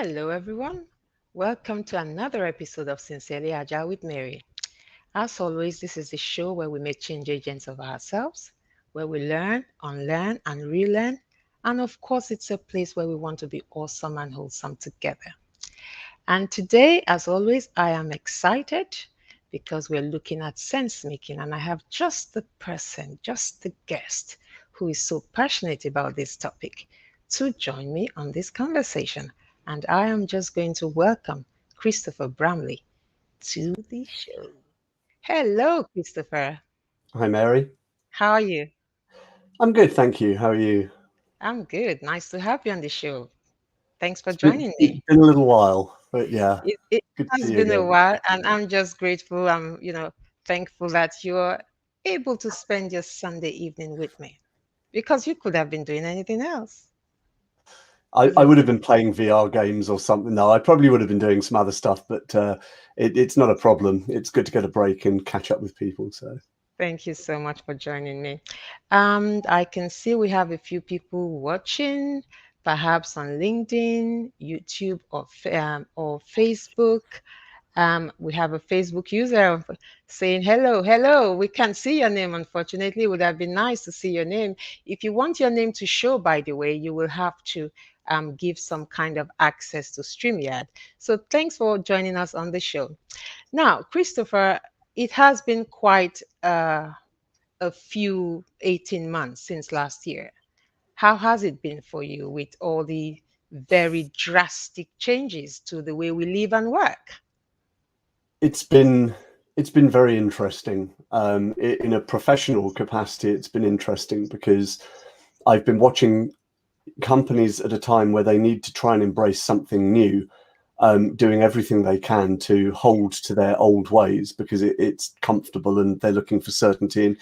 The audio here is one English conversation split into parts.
Hello, everyone. Welcome to another episode of Sincerely Agile with Mary. As always, this is the show where we make change agents of ourselves, where we learn, unlearn, and relearn. And of course, it's a place where we want to be awesome and wholesome together. And today, as always, I am excited because we're looking at sense making, and I have just the person, just the guest who is so passionate about this topic to join me on this conversation. And I am just going to welcome Christopher Bramley to the show. Hello, Christopher. Hi, Mary. How are you? I'm good, thank you. How are you? I'm good. Nice to have you on the show. Thanks for It's been, joining me. it's been a little while, but yeah, It good to has see you been a again. while, and I'm just grateful. I'm thankful that you're able to spend your Sunday evening with me because you could have been doing anything else, I isn't would have it? been playing VR games or something. No, I probably would have been doing some other stuff, but it's not a problem. It's good to get a break and catch up with people. So Thank you so much for joining me. I can see we have a few people watching, perhaps on LinkedIn, YouTube, or Facebook. We have a Facebook user saying, hello, hello. We can't see your name, unfortunately. It would have been nice to see your name. If you want your name to show, by the way, you will have to give some kind of access to StreamYard. So thanks for joining us on the show. Now, Christopher, it has been quite a few 18 months since last year. How has it been for you with all the very drastic changes to the way we live and work? it's been it's been very interesting. In a professional capacity, it's been interesting because I've been watching companies at a time where they need to try and embrace something new, doing everything they can to hold to their old ways because it's comfortable and they're looking for certainty. And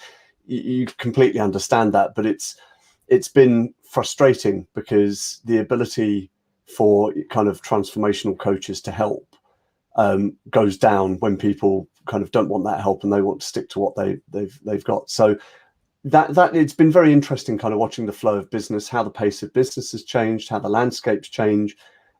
you completely understand that, but it's been frustrating because the ability for kind of transformational coaches to help goes down when people kind of don't want that help and they want to stick to what they've got. So that it's been very interesting kind of watching the flow of business, how the pace of business has changed, how the landscapes change,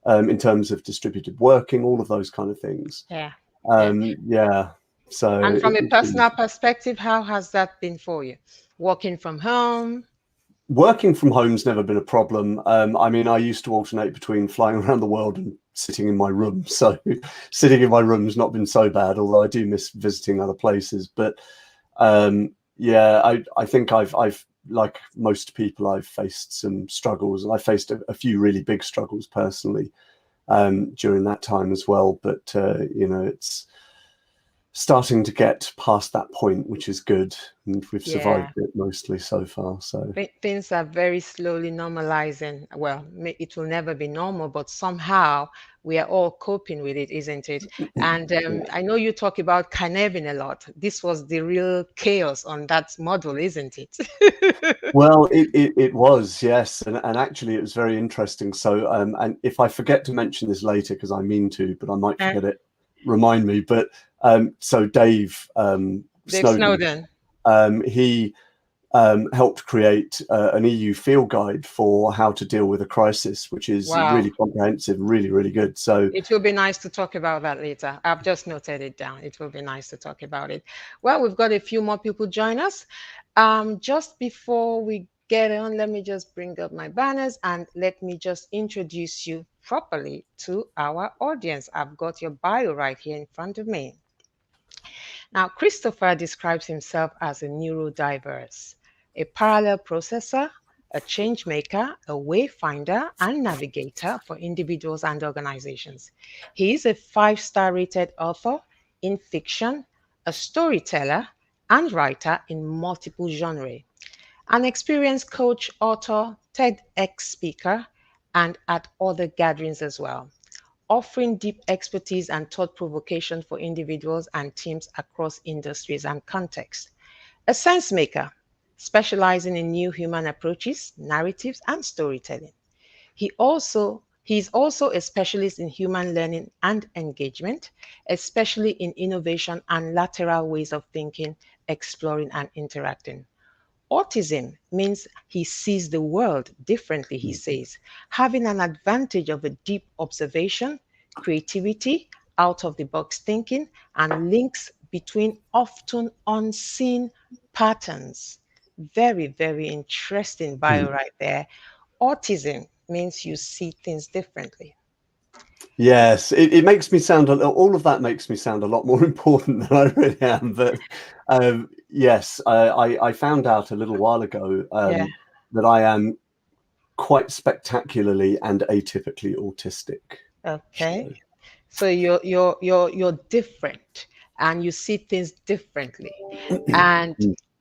in terms of distributed working, all of those kind of things. Yeah, yeah. Yeah, so And from a it's been personal perspective, how has that been for you? Working from home? working from home's never been a problem. I mean, I used to alternate between flying around the world and sitting in my room, so sitting in my room's not been so bad, although I do miss visiting other places. But yeah, I think I've like most people, I've faced some struggles, and I faced a few really big struggles personally during that time as well. But it's starting to get past that point, which is good, and we've survived Yeah. it mostly so far. So Things are very slowly normalizing. Well, it will never be normal, but somehow we are all coping with it, isn't it? And yeah. I know you talk about Carnevin a lot. This was the real chaos on that model, isn't it? Well, it was, yes, and actually it was very interesting. So, and if I forget to mention this later, because I mean to, but I might Uh, forget it, remind me. But so Dave Dave Snowden, Snowden. he helped create an EU field guide for how to deal with a crisis, which is Wow. really comprehensive, really, really good. So, It will be nice to talk about that later. I've just noted it down. It will be nice to talk about it. Well, we've got a few more people join us. Just before we get on, let me just bring up my banners and let me just introduce you properly to our audience. I've got your bio right here in front of me. Now, Christopher describes himself as a neurodiverse, a parallel processor, a change maker, a wayfinder, and navigator for individuals and organizations. He is a five-star rated author in fiction, a storyteller, and writer in multiple genres, an experienced coach, author, TEDx speaker, and at other gatherings as well, offering deep expertise and thought provocation for individuals and teams across industries and contexts. A sense maker, specializing in new human approaches, narratives, and storytelling. He is also a specialist in human learning and engagement, especially in innovation and lateral ways of thinking, exploring, and interacting. Autism means he sees the world differently, he says, having an advantage of a deep observation, creativity, out of the box thinking, and links between often unseen patterns. Very, very interesting bio Mm. right there. Autism means you see things differently. Yes, it makes me sound all of that makes me sound a lot more important than I really am. But yes, I found out a little while ago Yeah. that I am quite spectacularly and atypically autistic. Okay. So, So you're different and you see things differently. And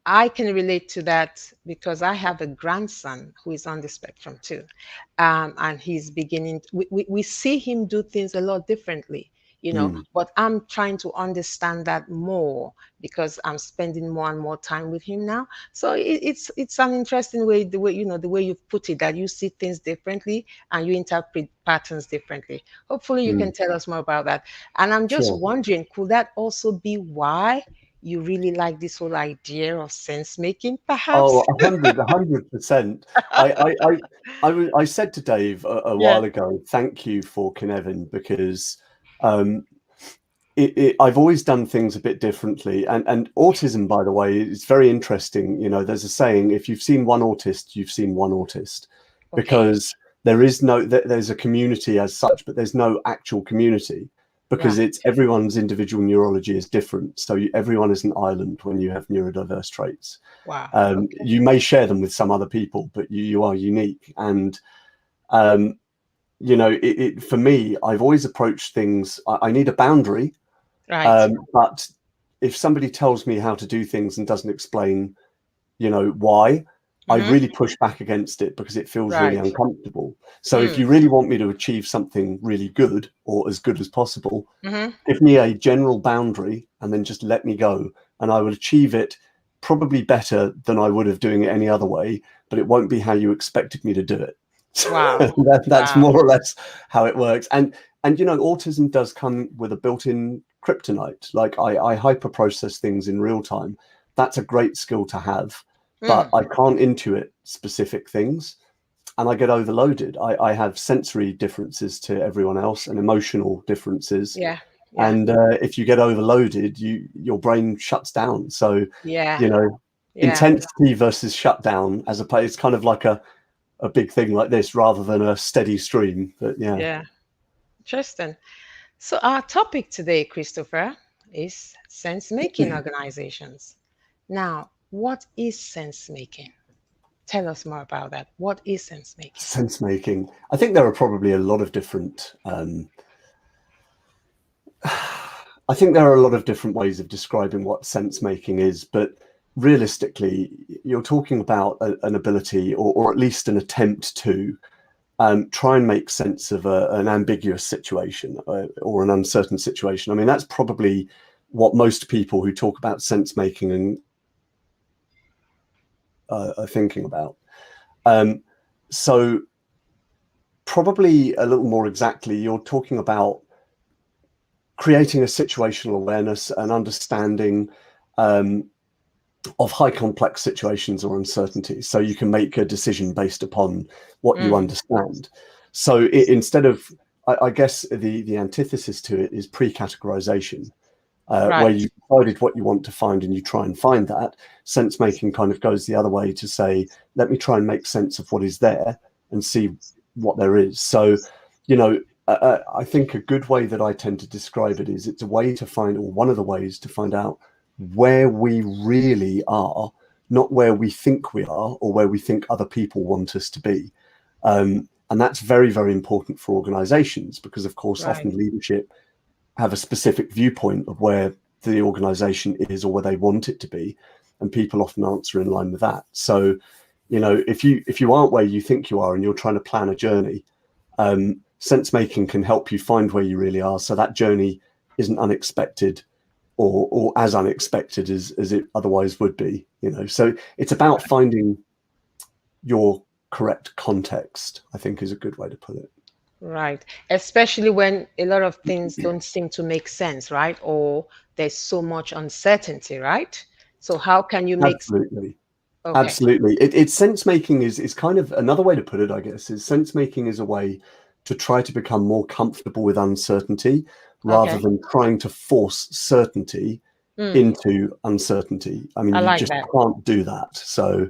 I can relate to that because I have a grandson who is on the spectrum too. And he's beginning, we see him do things a lot differently, mm, but I'm trying to understand that more because I'm spending more and more time with him now. So it's an interesting way, the way you've put it, that you see things differently and you interpret patterns differently. Hopefully you can mm, tell us more about that. And I'm just sure. wondering, could that also be why you really like this whole idea of sense making, Oh, perhaps? 100%. I said to Dave a Yeah. while ago, thank you for Kinevin, because um, I've always done things a bit differently. And autism, by the way, is very interesting. You know, there's a saying, if you've seen one autist, you've seen one autist, Okay. because there is no, there's a community as such, but there's no actual community because Right. it's everyone's individual neurology is different. So everyone is an island when you have neurodiverse traits. Wow. Okay. You may share them with some other people, but you are unique. And um, you know, for me, I've always approached things. I need a boundary, Right. but if somebody tells me how to do things and doesn't explain, you know, why, I Mm-hmm. really push back against it because it feels really Right. uncomfortable. So if Mm. you really want me to achieve something really good or as good as possible, Mm-hmm. give me a general boundary and then just let me go, and I will achieve it probably better than I would have doing it any other way, but it won't be how you expected me to do it. Wow. That's Wow. more or less how it works. And you know, autism does come with a built-in kryptonite. Like I hyper process things in real time. That's a great skill to have, but Mm. I can't intuit specific things and I get overloaded. I have sensory differences to everyone else and emotional differences. Yeah. Yeah. And if you get overloaded, your brain shuts down. So, Yeah. you know, Yeah. intensity versus shutdown as opposed, it's kind of like a big thing like this rather than a steady stream. But yeah, Yeah. Interesting. So our topic today, Christopher, is sense making organizations. Now, what is sense making? Tell us more about that. What is sense making? sense making. I think there are probably a lot of different. I think there are a lot of different ways of describing what sense making is, but realistically, you're talking about an ability, or at least an attempt to try and make sense of an ambiguous situation or an uncertain situation. I mean, that's probably what most people who talk about sense making and are thinking about. Um, so, probably a little more exactly, you're talking about creating a situational awareness and understanding um, of high complex situations or uncertainties, so you can make a decision based upon what you Mm. understand. So instead of, I guess the antithesis to it is pre-categorization, where Right. you decided what you want to find and you try and find that. Sense making kind of goes the other way to say, let me try and make sense of what is there and see what there is. So, you know, I think a good way that I tend to describe it is it's a way to find, or one of the ways to find out where we really are, not where we think we are or where we think other people want us to be. And that's very, very important for organizations because, of course, Right. often leadership have a specific viewpoint of where the organization is or where they want it to be, and people often answer in line with that. So, you know, if you aren't where you think you are and you're trying to plan a journey, sense making can help you find where you really are, so that journey isn't unexpected or as unexpected as it otherwise would be. You know, so it's about finding your correct context, I think, is a good way to put it. Right. Especially when a lot of things don't seem to make sense, right? Or there's so much uncertainty, right? So how can you make, Absolutely. Okay. Absolutely. It's sense making is kind of another way to put it, I guess, is sense making is a way to try to become more comfortable with uncertainty rather Okay. than trying to force certainty Mm, into uncertainty. I mean, I you like just that. can't do that. So,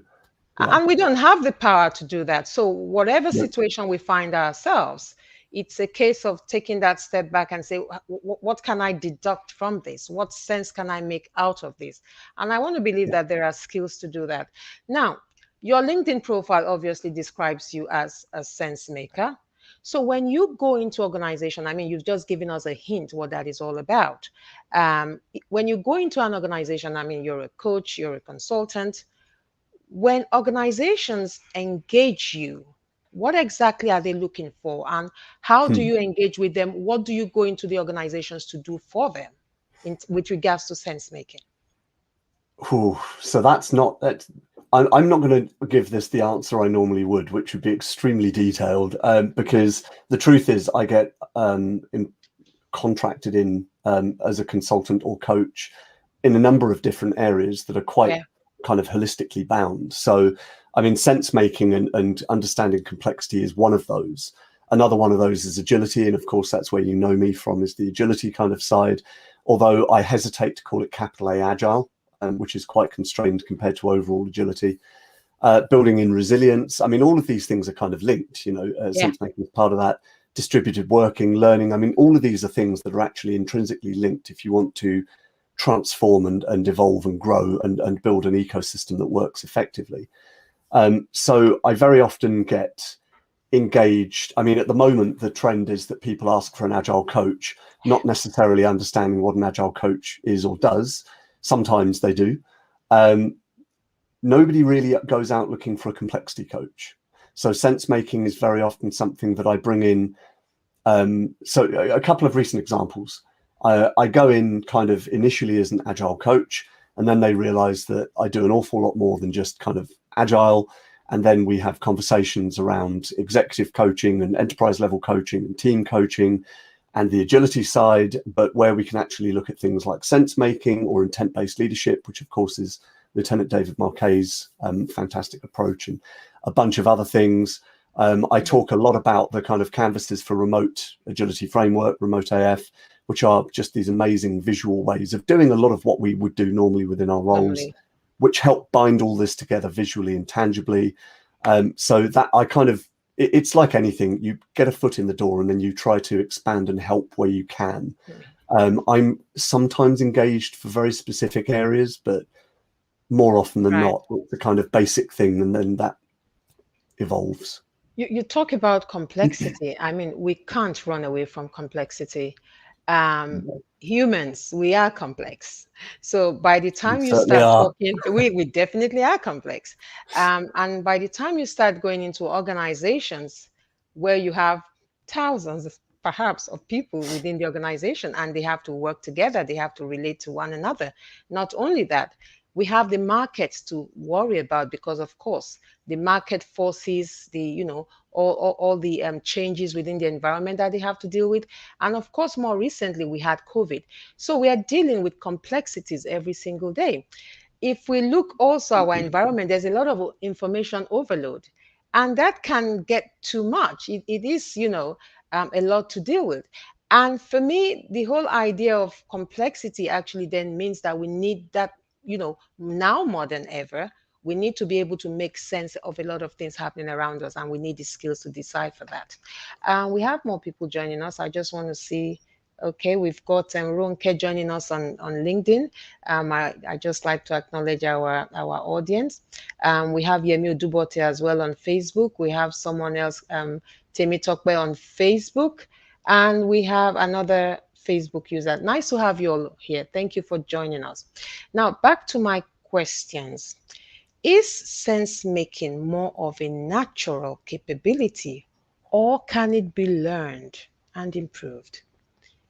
yeah. And we don't have the power to do that. So, whatever No. situation we find ourselves, it's a case of taking that step back and say, What can I deduct from this? What sense can I make out of this?" And I want to believe Yeah. that there are skills to do that. Now, your LinkedIn profile obviously describes you as a sense maker. So, when you go into organization, I mean, you've just given us a hint what that is all about. When you go into an organization, I mean, you're a coach, you're a consultant. When organizations engage you, what exactly are they looking for? And how do Hmm. you engage with them? What do you go into the organizations to do for them with regards to sense making? Ooh, so that's not that. I'm not going to give this the answer I normally would, which would be extremely detailed, because the truth is, I get contracted in as a consultant or coach in a number of different areas that are quite Yeah, kind of holistically bound. So, I mean, sense making and understanding complexity is one of those. Another one of those is agility. And of course, that's where you know me from, is the agility kind of side. Although I hesitate to call it capital A agile, which is quite constrained compared to overall agility. Building in resilience. I mean, all of these things are kind of linked, yeah, sense making is part of that. Distributed working, learning. I mean, all of these are things that are actually intrinsically linked if you want to transform and evolve and grow and build an ecosystem that works effectively. So I very often get engaged. I mean, at the moment, the trend is that people ask for an agile coach, not necessarily understanding what an agile coach is or does. Sometimes they do. Um, Nobody really goes out looking for a complexity coach. So sense making is very often something that I bring in. So a couple of recent examples. I go in kind of initially as an agile coach, and then they realize that I do an awful lot more than just kind of agile. And then we have conversations around executive coaching and enterprise level coaching and team coaching and the agility side, but where we can actually look at things like sense making or intent based leadership, which of course is Lieutenant David Marquet's fantastic approach, and a bunch of other things. I mhm, talk a lot about the kind of canvases for remote agility framework, remote AF, which are just these amazing visual ways of doing a lot of what we would do normally within our roles, normally. which help bind all this together visually and tangibly. So that I kind of, it's like anything, you get a foot in the door and then you try to expand and help where you can. I'm sometimes engaged for very specific areas, but more often than Right. not, it's a kind of basic thing, and then that evolves. You talk about complexity. I mean, we can't run away from complexity. Um, Humans, we are complex. So by the We time you certainly start are. talking, we definitely are complex. And by the time you start going into organizations where you have thousands, perhaps, of people within the organization and they have to work together, they have to relate to one another. Not only that, we have the markets to worry about because, of course, the market forces the, all the changes within the environment that they have to deal with. And of course, more recently, we had COVID. So we are dealing with complexities every single day. If we look also our environment, there's a lot of information overload, and that can get too much. It is, a lot to deal with. And for me, the whole idea of complexity actually then means that we need that, now more than ever, we need to be able to make sense of a lot of things happening around us, and we need the skills to decipher that. We have more people joining us. I just want to see. Okay, we've got Ronke joining us on LinkedIn. I just like to acknowledge our audience. We have Yemi Dubote as well on Facebook. We have someone else, Temi Tokwe on Facebook. And we have another Facebook user. Nice to have you all here. Thank you for joining us. Now, back to my questions. Is sense making more of a natural capability, or can it be learned and improved?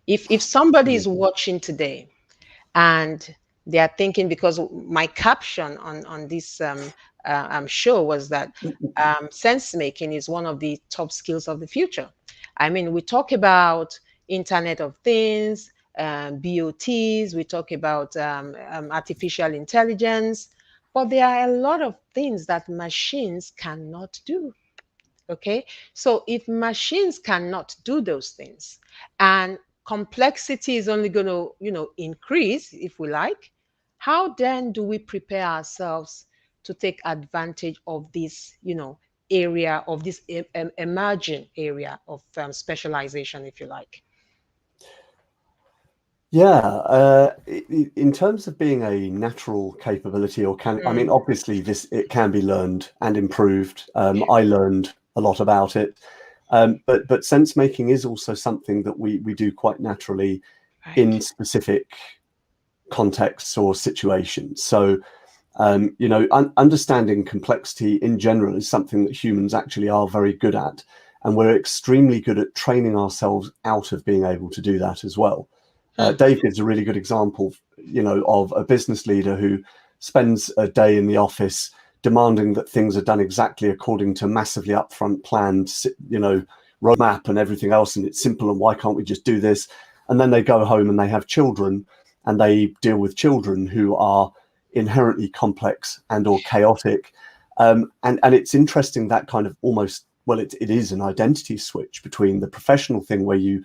If somebody is watching today and they are thinking, because my caption on this show was that sense making is one of the top skills of the future. I mean, we talk about Internet of Things, BOTs, we talk about artificial intelligence, But there are a lot of things that machines cannot do. Okay, so if machines cannot do those things, and complexity is only going to, increase, if we like, how then do we prepare ourselves to take advantage of this, area of this emerging area of specialization, if you like? Yeah, in terms of being a natural capability, or I mean, Mm, obviously it can be learned and improved. yeah, I learned a lot about it, but sense making is also something that we do quite naturally in right. specific contexts or situations. So, understanding complexity in general is something that humans actually are very good at, and we're extremely good at training ourselves out of being able to do that as well. Hmm. Dave gives a really good example, of a business leader who spends a day in the office demanding that things are done exactly according to massively upfront planned, roadmap and everything else, and it's simple, and why can't we just do this? And then they go home and they have children, and they deal with children who are inherently complex and or chaotic. And it's interesting that kind of almost, well, it is an identity switch between the professional thing where you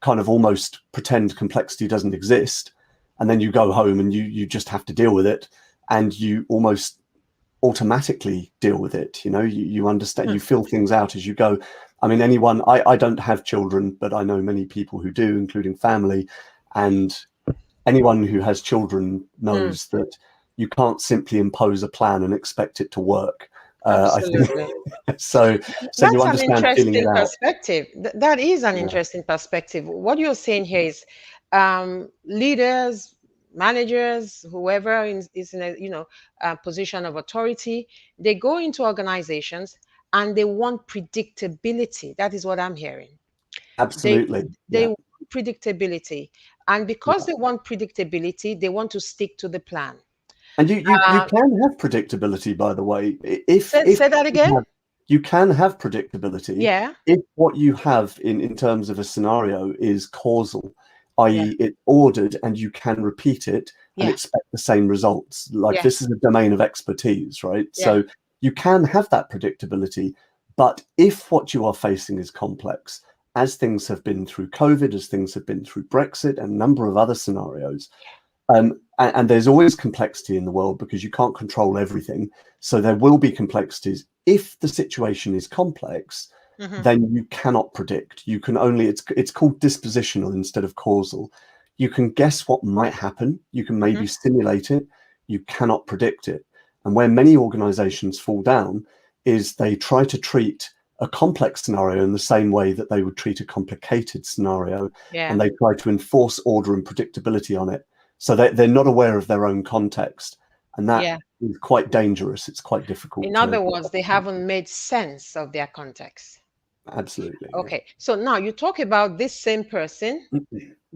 kind of almost pretend complexity doesn't exist, and then you go home and you just have to deal with it, and you almost automatically deal with it. You understand, Hmm. you feel things out as you go. I mean, I don't have children, but I know many people who do, including family, and anyone who has children Hmm. knows that you can't simply impose a plan and expect it to work. I think Absolutely. so. So you That's an understand feeling it interesting out. perspective. That is an Yeah, interesting perspective. What you're saying here is leaders, managers, whoever is in a position of authority, they go into organizations and they want predictability. That is what I'm hearing. They absolutely. they Yeah, want predictability, and because yeah. they want predictability, they want to stick to the plan. And you Uh, can have predictability, by the way, if say that again. you can have predictability Yeah, if what you have in terms of a scenario is causal, yeah, i.e., it's ordered and you can repeat it and yeah, expect the same results. Like, yeah, this is a domain of expertise, right? yeah. So you can have that predictability, but if what you are facing is complex, as things have been through COVID, as things have been through Brexit, and a number of other scenarios, and there's always complexity in the world because you can't control everything. So there will be complexities. If the situation is complex, Hmm. then you cannot predict. You can only, it's called dispositional instead of causal. You can guess what might happen. You can Hmm. maybe simulate it. You cannot predict it. And where many organizations fall down is they try to treat a complex scenario in the same way that they would treat a complicated scenario, Yeah, and they try to enforce order and predictability on it, so they're not aware of their own context, and that yeah. is quite dangerous. It's quite In difficult to other words, they haven't made sense of their context. absolutely, yeah. Okay, so now you talk about this same person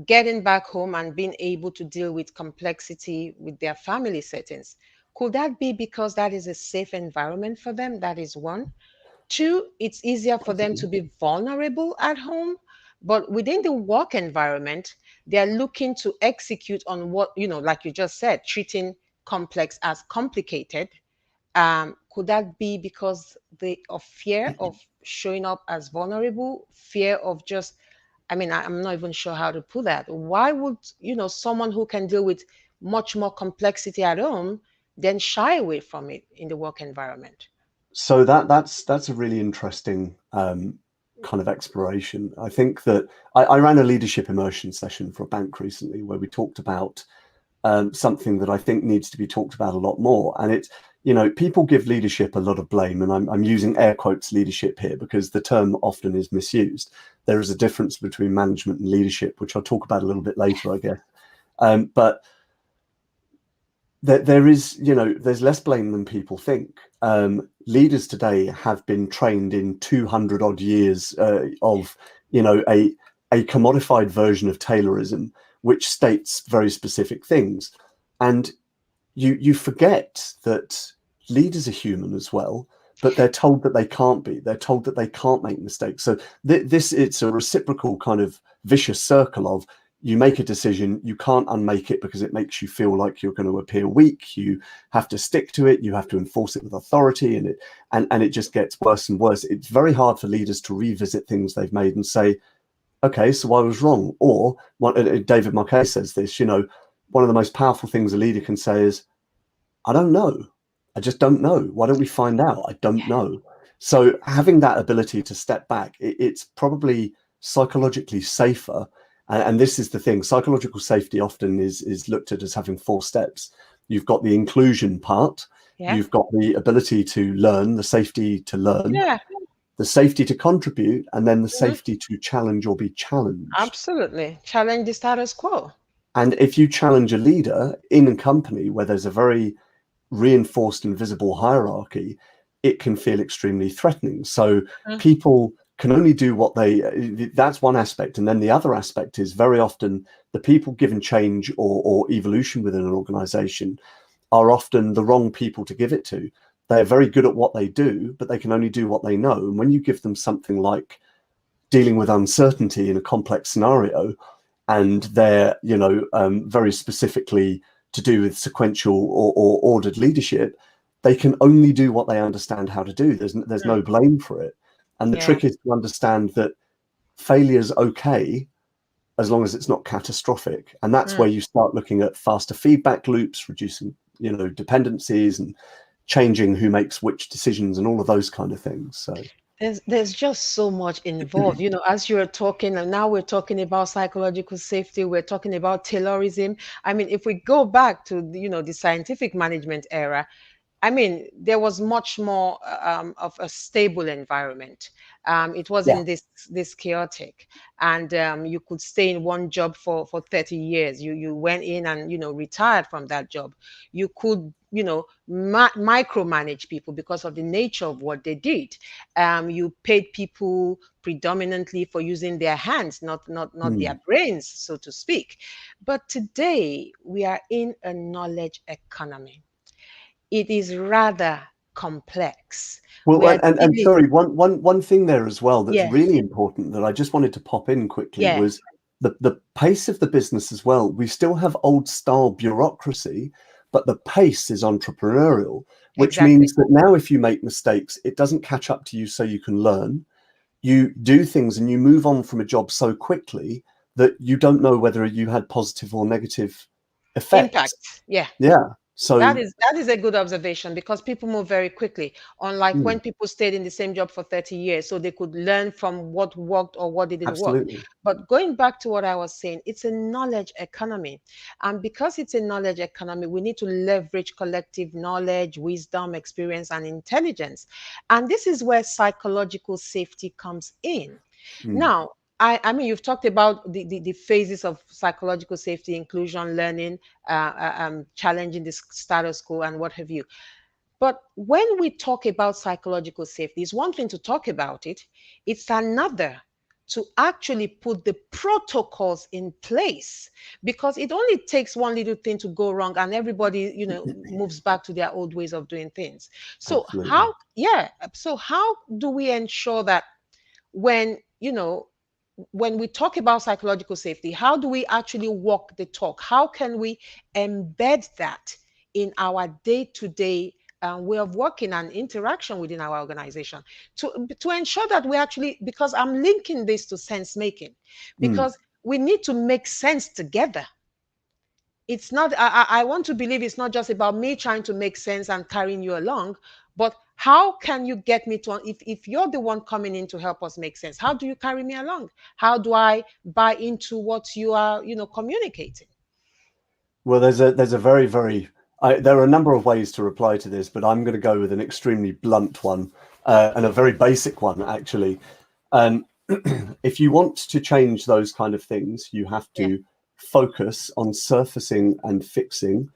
getting back home and being able to deal with complexity with their family settings. Could that be because that is a safe environment for them? That is one. Two, it's easier for them to Possibly. be vulnerable at home, but within the work environment, they're looking to execute on what, like you just said, treating complex as complicated. Could that be because the of fear of showing up as vulnerable, fear of just, I mean, I'm not even sure how to put that. Why would, someone who can deal with much more complexity at home then shy away from it in the work environment? So that's a really interesting kind of exploration. I think that I ran a leadership immersion session for a bank recently where we talked about something that I think needs to be talked about a lot more. And it's, people give leadership a lot of blame, and I'm using air quotes leadership here because the term often is misused. There is a difference between management and leadership, which I'll talk about a little bit later, I guess. But there is, there's less blame than people think. Leaders today have been trained in 200 odd years of, a commodified version of Taylorism, which states very specific things. And you forget that leaders are human as well, but they're told that they can't be. They're told that they can't make mistakes. So this it's a reciprocal kind of vicious circle of you make a decision, you can't unmake it because it makes you feel like you're going to appear weak. You have to stick to it. You have to enforce it with authority, and it just gets worse and worse. It's very hard for leaders to revisit things they've made and say, okay, so I was wrong. Or David Marquet says this, one of the most powerful things a leader can say is, I don't know. I just don't know. Why don't we find out? I don't know. So having that ability to step back, it's probably psychologically safer. And this is the thing, psychological safety often is looked at as having 4 steps. You've got the inclusion part, Yeah. you've got the ability to learn, the safety to learn, Yeah. the safety to contribute, and then the Mhm. safety to challenge or be challenged. Absolutely. Challenge the status quo. And if you challenge a leader in a company where there's a very reinforced and visible hierarchy, it can feel extremely threatening. So Mm. people can only do what that's one aspect. And then the other aspect is very often the people given change or evolution within an organization are often the wrong people to give it to. They're very good at what they do, but they can only do what they know. And when you give them something like dealing with uncertainty in a complex scenario, and they're very specifically to do with sequential or ordered leadership, they can only do what they understand how to do. There's Mm. no blame for it. And the Yeah. trick is to understand that failure's okay as long as it's not catastrophic. And that's Mm. where you start looking at faster feedback loops, reducing dependencies, and changing who makes which decisions, and all of those kind of things. So There's just so much involved. As you're talking, and now we're talking about psychological safety, we're talking about Taylorism. I mean, if we go back to the scientific management era, I mean, there was much more of a stable environment. It yeah. wasn't this chaotic, and you could stay in one job for 30 years. You went in and retired from that job. You could micromanage people because of the nature of what they did. You paid people predominantly for using their hands, not their Hmm. brains, so to speak. But today we are in a knowledge economy. It is rather complex. We Well, are and dealing, sorry, one thing there as well that's yeah, really important that I just wanted to pop in quickly yeah, was the pace of the business as well. We still have old style bureaucracy, but the pace is entrepreneurial, which exactly. means that now if you make mistakes, it doesn't catch up to you so you can learn. You do things and you move on from a job so quickly that you don't know whether you had positive or negative effects. Impact, yeah. Yeah. That So, is that is a good observation because people move very quickly, unlike mm, when people stayed in the same job for 30 years, so they could learn from what worked or what didn't work. absolutely. But going back to what I was saying, it's a knowledge economy. And because it's a knowledge economy, we need to leverage collective knowledge, wisdom, experience, and intelligence. And this is where psychological safety comes in. Mm. Now, I mean, you've talked about the phases of psychological safety, inclusion, learning, challenging the status quo, and what have you. But when we talk about psychological safety, it's one thing to talk about it, it's another to actually put the protocols in place because it only takes one little thing to go wrong and everybody moves back to their old ways of doing things. So Absolutely. how do we ensure that when when we talk about psychological safety, how do we actually walk the talk? How can we embed that in our day-to-day way of working and interaction within our organization to ensure that we actually, because I'm linking this to sense making, Mm. because we need to make sense together. It's not, I want to believe it's not just about me trying to make sense and carrying you along, but how can you get me to, if you're the one coming in to help us make sense, how do you carry me along? How do I buy into what you are communicating? Well, there's a very there are a number of ways to reply to this, but I'm going to go with an extremely blunt one and a very basic one actually. Um, if you want to change those kind of things, you have Yeah. to focus on surfacing and fixing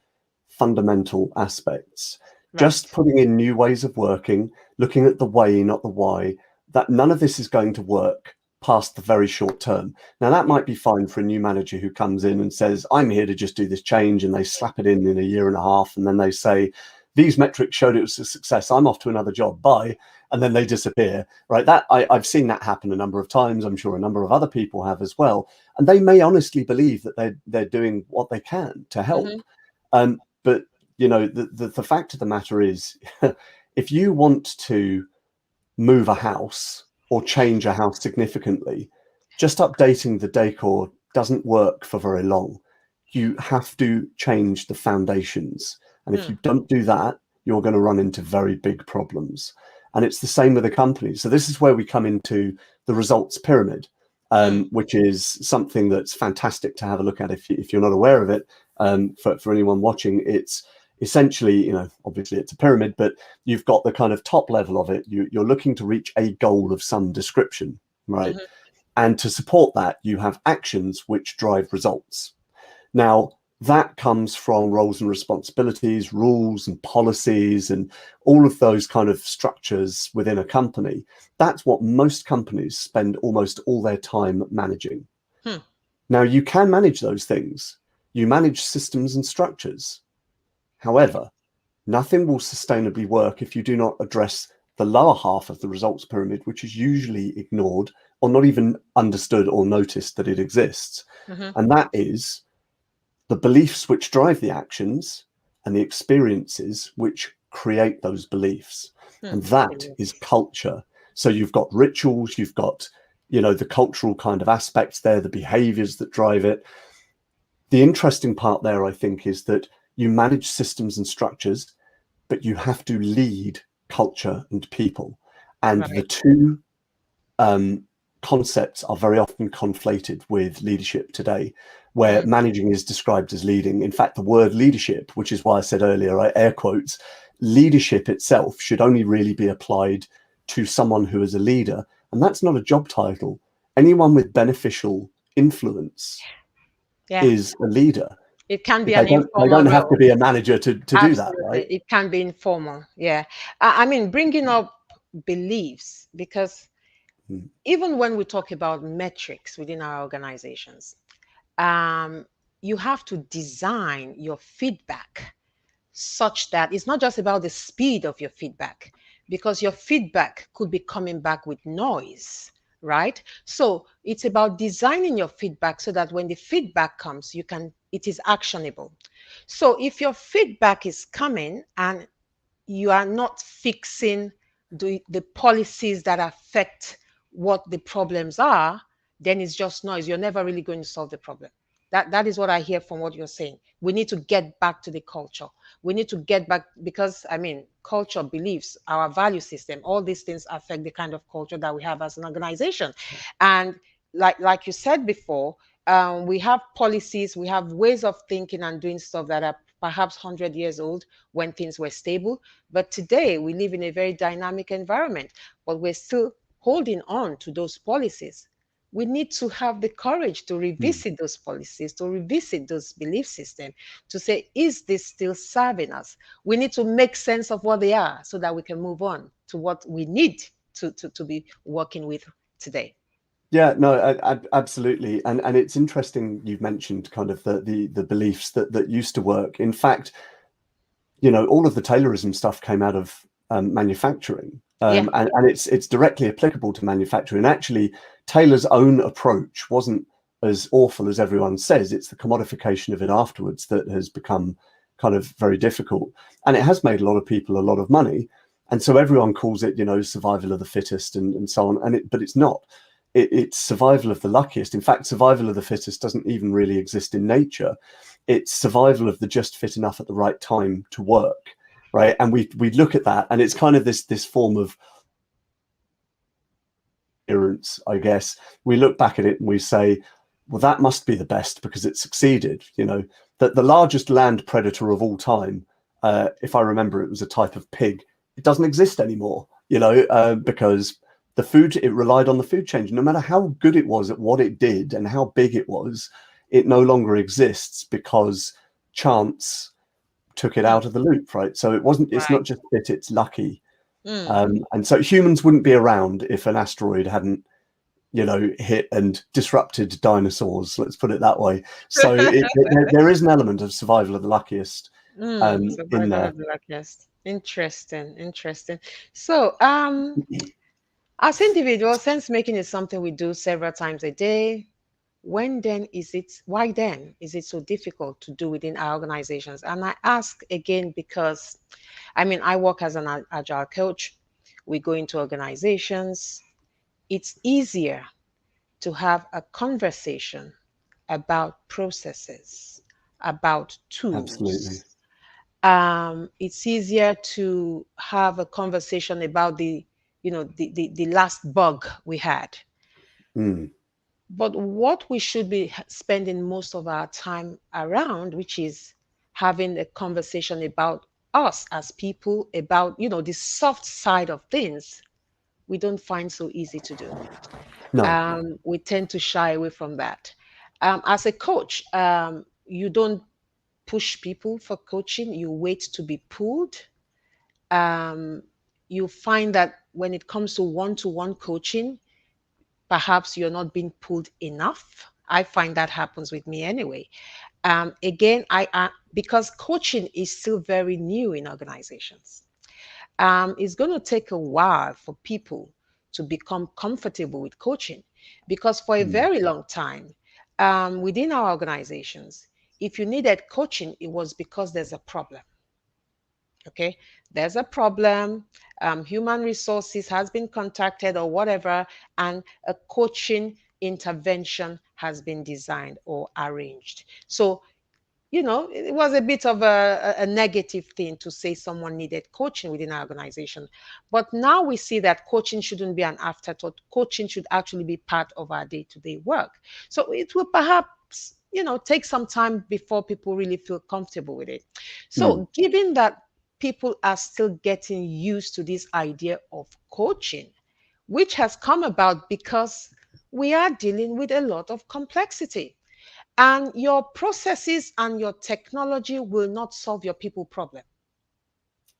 fundamental aspects. Just Right. putting in new ways of working, looking at the way, not the why, that none of this is going to work past the very short term. Now, that might be fine for a new manager who comes in and says, I'm here to just do this change, and they slap it in a year and a half, and then they say, these metrics showed it was a success. I'm off to another job. Bye. And then they disappear, right? That I've seen that happen a number of times. I'm sure a number of other people have as well. And they may honestly believe that they're doing what they can to help. But the fact of the matter is, if you want to move a house or change a house significantly, just updating the decor doesn't work for very long. You have to change the foundations. And if you don't do that, you're going to run into very big problems. And it's the same with a company. So this is where we come into the results pyramid, which is something that's fantastic to have a look at if you're not aware of it. For anyone watching, it's essentially, obviously it's a pyramid, but you've got the kind of top level of it. You're looking to reach a goal of some description, right? And to support that, you have actions which drive results. Now, that comes from roles and responsibilities, rules and policies, and all of those kind of structures within a company. That's what most companies spend almost all their time managing. Now, you can manage those things. You manage systems and structures. However, nothing will sustainably work if you do not address the lower half of the results pyramid, which is usually ignored or not even understood or noticed that it exists. And that is the beliefs which drive the actions and the experiences which create those beliefs. And that is culture. So you've got rituals, you've got, the cultural kind of aspects there, the behaviors that drive it. The interesting part there, I think, is that you manage systems and structures, but you have to lead culture and people. And the two concepts are very often conflated with leadership today, where managing is described as leading. In fact, the word leadership, which is why I said earlier, I air quotes, leadership itself should only really be applied to someone who is a leader. And that's not a job title. Anyone with beneficial influence is a leader. It can be They an informal don't have to role. be a manager to do that, right? It can be informal. Yeah. I mean, bringing up beliefs, because even when we talk about metrics within our organizations, you have to design your feedback such that it's not just about the speed of your feedback, because your feedback could be coming back with noise, right? So it's about designing your feedback so that when the feedback comes, it is actionable. So if your feedback is coming and you are not fixing the policies that affect what the problems are, then it's just noise. You're never really going to solve the problem. That is what I hear from what you're saying. We need to get back to the culture. We need to get back, because culture, beliefs, our value system, all these things affect the kind of culture that we have as an organization. And like you said before, we have policies, we have ways of thinking and doing stuff that are perhaps 100 years old when things were stable. But today we live in a very dynamic environment, but we're still holding on to those policies. We need to have the courage to revisit those policies, to revisit those belief systems, to say, is this still serving us? We need to make sense of what they are so that we can move on to what we need to be working with today. Yeah, no, absolutely. And it's interesting you've mentioned kind of the beliefs that used to work. In fact, all of the Taylorism stuff came out of manufacturing. And it's directly applicable to manufacturing. Actually, Taylor's own approach wasn't as awful as everyone says. It's the commodification of it afterwards that has become kind of very difficult. And it has made a lot of people a lot of money. And so everyone calls it, survival of the fittest and so on. But it's not. It's survival of the luckiest. In fact, survival of the fittest doesn't even really exist in nature. It's survival of the just fit enough at the right time to work. Right. And we look at that, and it's kind of this form of appearance, I guess. We look back at it and we say, well, that must be the best because it succeeded. That the largest land predator of all time, if I remember, it was a type of pig. It doesn't exist anymore, because it relied on the food chain. No matter how good it was at what it did and how big it was, it no longer exists because chance took it out of the loop, right? So it's not just fit, it's lucky. And so humans wouldn't be around if an asteroid hadn't, hit and disrupted dinosaurs, let's put it that way. So there is an element of survival of the luckiest. in Survival there. of the luckiest. Interesting, interesting. So, as individuals, sense making is something we do several times a day. Why then is it so difficult to do within our organizations? And I ask again because, I mean, I work as an agile coach. We go into organizations. It's easier to have a conversation about processes, about Absolutely. tools. It's easier to have a conversation about the last bug we had. Mm, But what we should be spending most of our time around, which is having a conversation about us as people, about the soft side of things, we don't find so easy to do. no, We tend to shy away from that. As a coach, you don't push people for coaching, you wait to be pulled. Um, you find that when it comes to one coaching, perhaps you're not being pulled enough. I find that happens with me anyway. Again, because coaching is still very new in organizations. It's going to take a while for people to become comfortable with coaching because for a mm, very long time within our organizations, if you needed coaching, it was because there's a problem. Okay, there's a problem. Human resources has been contacted or whatever, and a coaching intervention has been designed or arranged. So it was a bit of a negative thing to say someone needed coaching within our organization. But now we see that coaching shouldn't be an afterthought. Coaching should actually be part of our day to day work. So it will perhaps, take some time before people really feel comfortable with it. mm, So, given that people are still getting used to this idea of coaching, which has come about because we are dealing with a lot of complexity and your processes and your technology will not solve your people problem.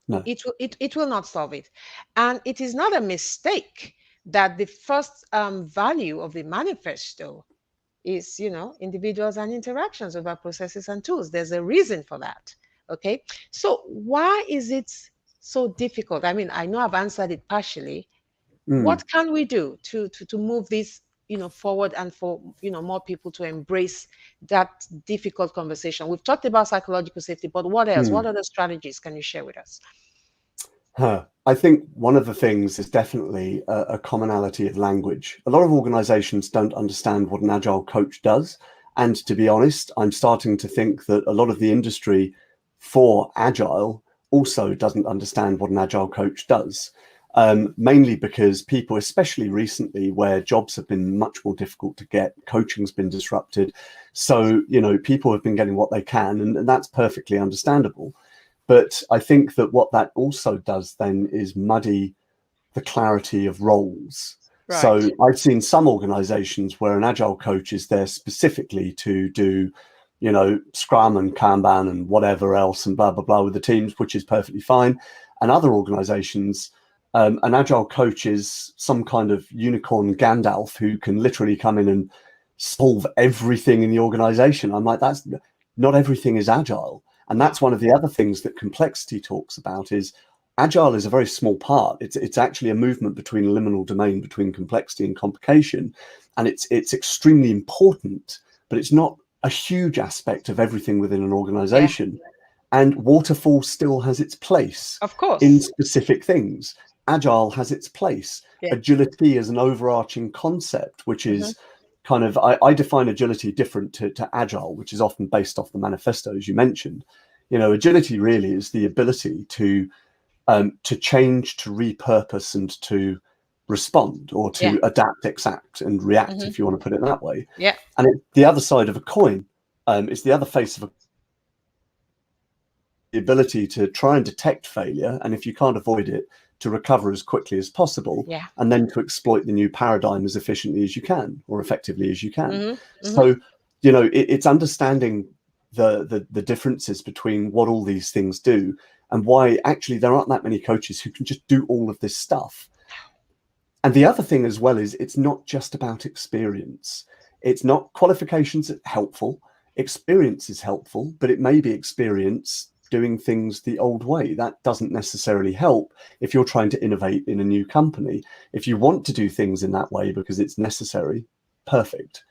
no, It will not solve it. And it is not a mistake that the first value of the manifesto is, individuals and interactions over processes and tools. There's a reason for that. Okay. So why is it so difficult? I mean, I know I've answered it partially. mm, What can we do to move this forward and for more people to embrace that difficult conversation? We've talked about psychological safety, but what else? What mm. other strategies can you share with us? I think one of the things is definitely a commonality of language. A lot of organizations don't understand what an agile coach does. And to be honest, I'm starting to think that a lot of the industry for agile also doesn't understand what an agile coach does. Mainly because people, especially recently, where jobs have been much more difficult to get, coaching's been disrupted. So, people have been getting what they can, and that's perfectly understandable. But I think that what that also does then is muddy the clarity of roles. Right. So I've seen some organizations where an agile coach is there specifically to do, Scrum and Kanban and whatever else and blah, blah, blah with the teams, which is perfectly fine. And other organizations, an agile coach is some kind of unicorn Gandalf who can literally come in and solve everything in the organization. I'm like, that's not everything is agile. And No. that's one of the other things that complexity talks about is agile is a very small part. It's actually a movement between a liminal domain between complexity and complication. And it's extremely important, but it's not a huge aspect of everything within an Yeah. organization. And waterfall still has its place Of in course. specific things. Agile has its place. Yeah. Agility is an overarching concept, which Hmm. is kind of, I define agility different to agile, which is often based off the manifesto, as you mentioned. Agility really is the ability to change, to repurpose, and to respond, or Yeah. to adapt, exact, and react, Hmm. if you want to put it that way. Yeah. And the other side of a coin. It's the other face of the ability to try and detect failure, and if you can't avoid it, to recover as quickly as possible, Yeah. and then to exploit the new paradigm as efficiently as you can, or effectively as you can. Hmm. Hmm. So, it's understanding the differences between what all these things do and why actually there aren't that many coaches who can just do all of this stuff. And the other thing as well is it's not just about experience. It's not qualifications helpful. Experience is helpful, but it may be experience doing things the old way. That doesn't necessarily help if you're trying to innovate in a new company. If you want to do things in that way because it's necessary, perfect.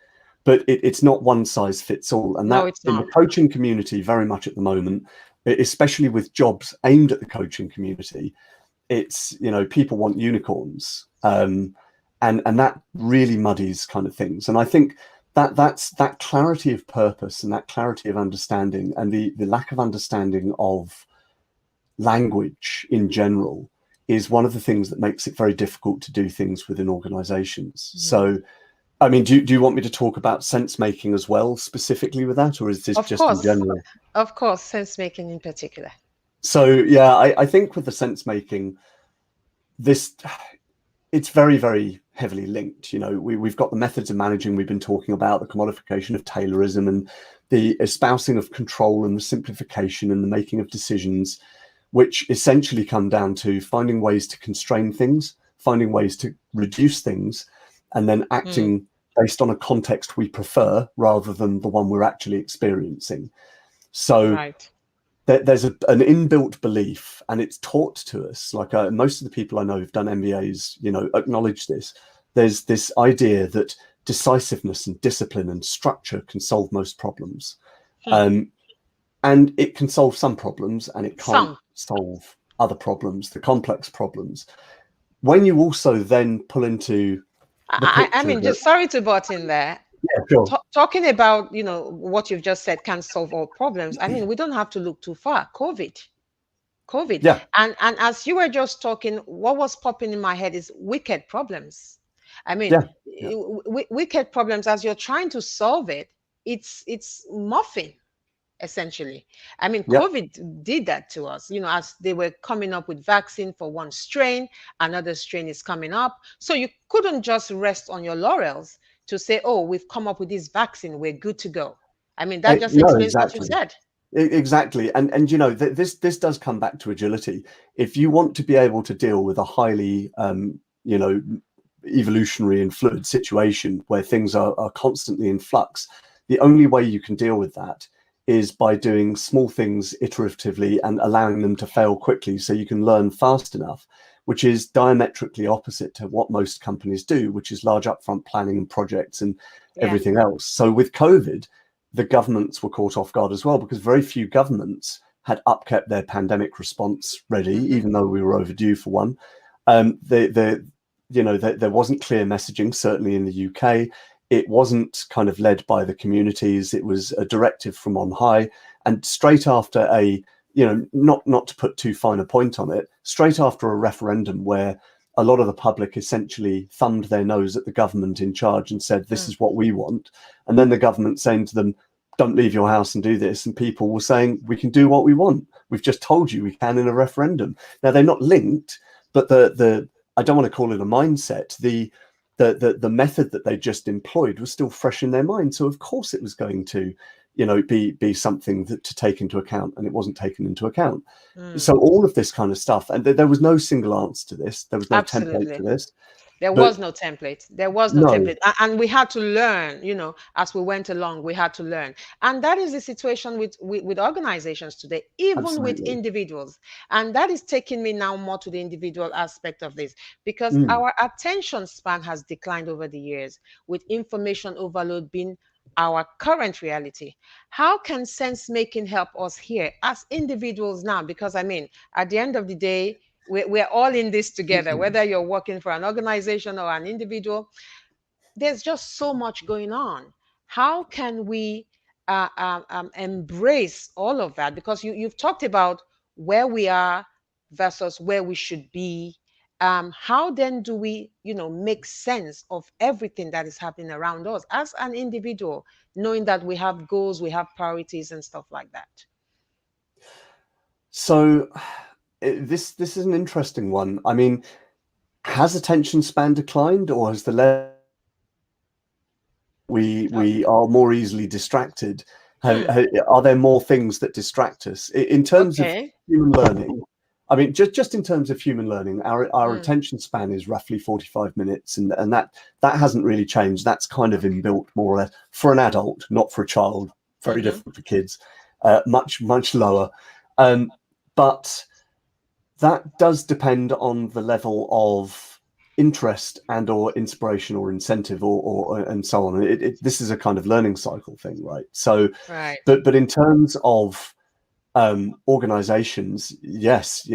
But it's not one size fits all. And No, that it's in the not. coaching community, very much at the moment, especially with jobs aimed at the coaching community, it's, people want unicorns. And that really muddies kind of things. And I think that's that clarity of purpose and that clarity of understanding, and the lack of understanding of language in general is one of the things that makes it very difficult to do things within organizations. So, I mean, do you want me to talk about sense making as well, specifically with that, or is this Of just in course. general? Of course, sense making in particular. So, yeah, I think with the sense making, this it's very, very heavily linked. We've got the methods of managing we've been talking about, the commodification of Taylorism and the espousing of control and the simplification and the making of decisions, which essentially come down to finding ways to constrain things, finding ways to reduce things, and then acting based on a context we prefer rather than the one we're actually experiencing. So Right. there's an inbuilt belief, and it's taught to us. Like most of the people I know who've done MBAs, acknowledge this. There's this idea that decisiveness and discipline and structure can solve most problems. And it can solve some problems, and it can't Some. solve other problems, the complex problems. When you also then pull into the I picture mean, that, just sorry to butt in there. yeah, sure, Talking about, what you've just said can solve all problems. I mean, we don't have to look too far. COVID. yeah, And as you were just talking, what was popping in my head is wicked problems. I mean, yeah, yeah, wicked problems, as you're trying to solve it, it's muffin, essentially. I mean, yeah. COVID did that to us, as they were coming up with vaccine for one strain, another strain is coming up. So you couldn't just rest on your laurels to say, oh, we've come up with this vaccine, we're good to go. I mean, that just No, explains what you exactly. said. Exactly, and this does come back to agility. If you want to be able to deal with a highly evolutionary and fluid situation where things are constantly in flux, the only way you can deal with that is by doing small things iteratively and allowing them to fail quickly so you can learn fast enough, which is diametrically opposite to what most companies do, which is large upfront planning and projects and Yeah. everything else. So with COVID, the governments were caught off guard as well, because very few governments had upkept their pandemic response ready, even though we were overdue for one. There wasn't clear messaging, certainly in the UK. It wasn't kind of led by the communities. It was a directive from on high. And straight after not to put too fine a point on it, straight after a referendum where a lot of the public essentially thumbed their nose at the government in charge and said, this is what we want. And then the government saying to them, don't leave your house and do this. And people were saying, we can do what we want. We've just told you we can in a referendum. Now, they're not linked, but the I don't want to call it a mindset. The method that they just employed was still fresh in their mind. So of course it was going to, be something to take into account, and it wasn't taken into account. So all of this kind of stuff, and there was no single answer to this. There was no template Absolutely. for this. There But was no template. There was no no, template. And we had to learn, as we went along, we had to learn. And that is the situation with organizations today, even with absolutely. individuals. And that is taking me now more to the individual aspect of this, because Mm. our attention span has declined over the years, with information overload being our current reality. How can sense making help us here as individuals now? Because I mean, at the end of the day, we're all in this together, whether you're working for an organization or an individual. There's just so much going on. How can we embrace all of that? Because you've talked about where we are versus where we should be. How then do we, make sense of everything that is happening around us as an individual, knowing that we have goals, we have priorities, and stuff like that? So this is an interesting one. I mean, has attention span declined, or has the level we are more easily distracted? Are there more things that distract us in terms of Okay. human learning? I mean, just in terms of human learning, our Mm, attention span is roughly 45 minutes, and that hasn't really changed. That's kind of okay. inbuilt more or less for an adult, not for a child. Very Mm-hmm. different for kids. Much lower. But that does depend on the level of interest and or inspiration or incentive or and so on. This is a kind of learning cycle thing, right? So, Right. but in terms of organizations, yes,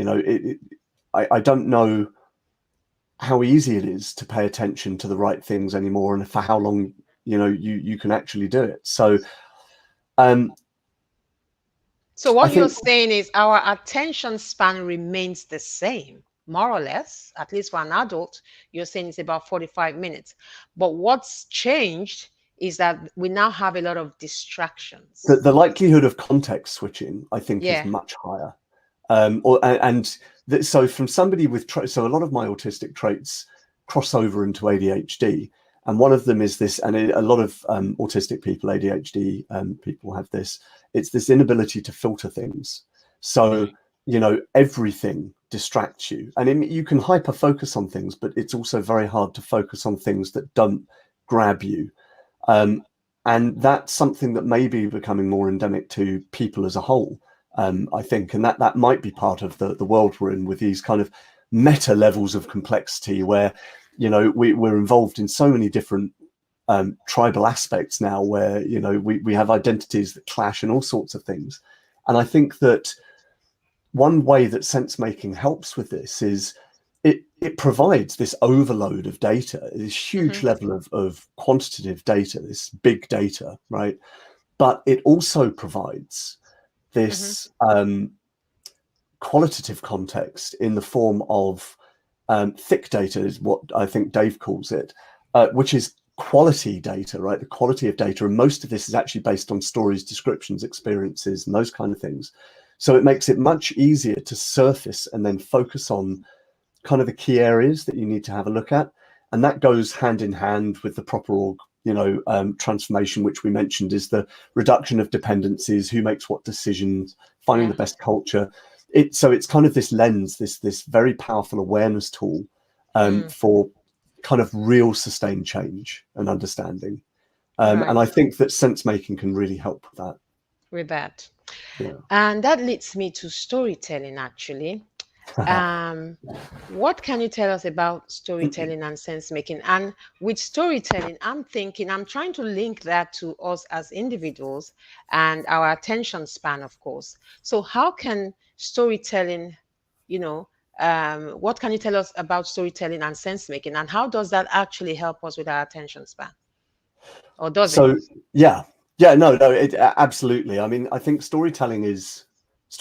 I don't know how easy it is to pay attention to the right things anymore, and for how long you can actually do it. So um So I what you're think saying is our attention span remains the same, more or less, at least for an adult. You're saying it's about 45 minutes. But what's changed is that we now have a lot of distractions. the likelihood of context switching, I think, is Yeah. much higher. So from somebody with so a lot of my autistic traits cross over into ADHD, and one of them is this, and a lot of autistic people, ADHD people have this. It's this inability to filter things. So everything distracts you, and you can hyper focus on things, but it's also very hard to focus on things that don't grab you. Um, and that's something that may be becoming more endemic to people as a whole, I think, and that might be part of the world we're in, with these kind of meta levels of complexity, where we're involved in so many different tribal aspects now, where we have identities that clash and all sorts of things. And I think that one way that sense making helps with this is it provides this overload of data, this huge Hmm. level of quantitative data, this big data, right? But it also provides Hmm. this qualitative context in the form of thick data, is what I think Dave calls it, which is quality data, right? The quality of data. And most of this is actually based on stories, descriptions, experiences, and those kind of things. So it makes it much easier to surface and then focus on kind of the key areas that you need to have a look at. And that goes hand in hand with the proper transformation, which we mentioned, is the reduction of dependencies, who makes what decisions, finding Yeah. the best culture. So it's kind of this lens, this very powerful awareness tool Mm. for kind of real sustained change and understanding. And Right. I think that sense making can really help with that. With that. Yeah. And that leads me to storytelling, actually. Um, what can you tell us about storytelling and sense making? And with storytelling, I'm trying to link that to us as individuals and our attention span, of course. So, how can storytelling, you know, what can you tell us about storytelling and sense making? And how does that actually help us with our attention span? Or does it? So yeah, yeah, no, absolutely. I mean, I think storytelling is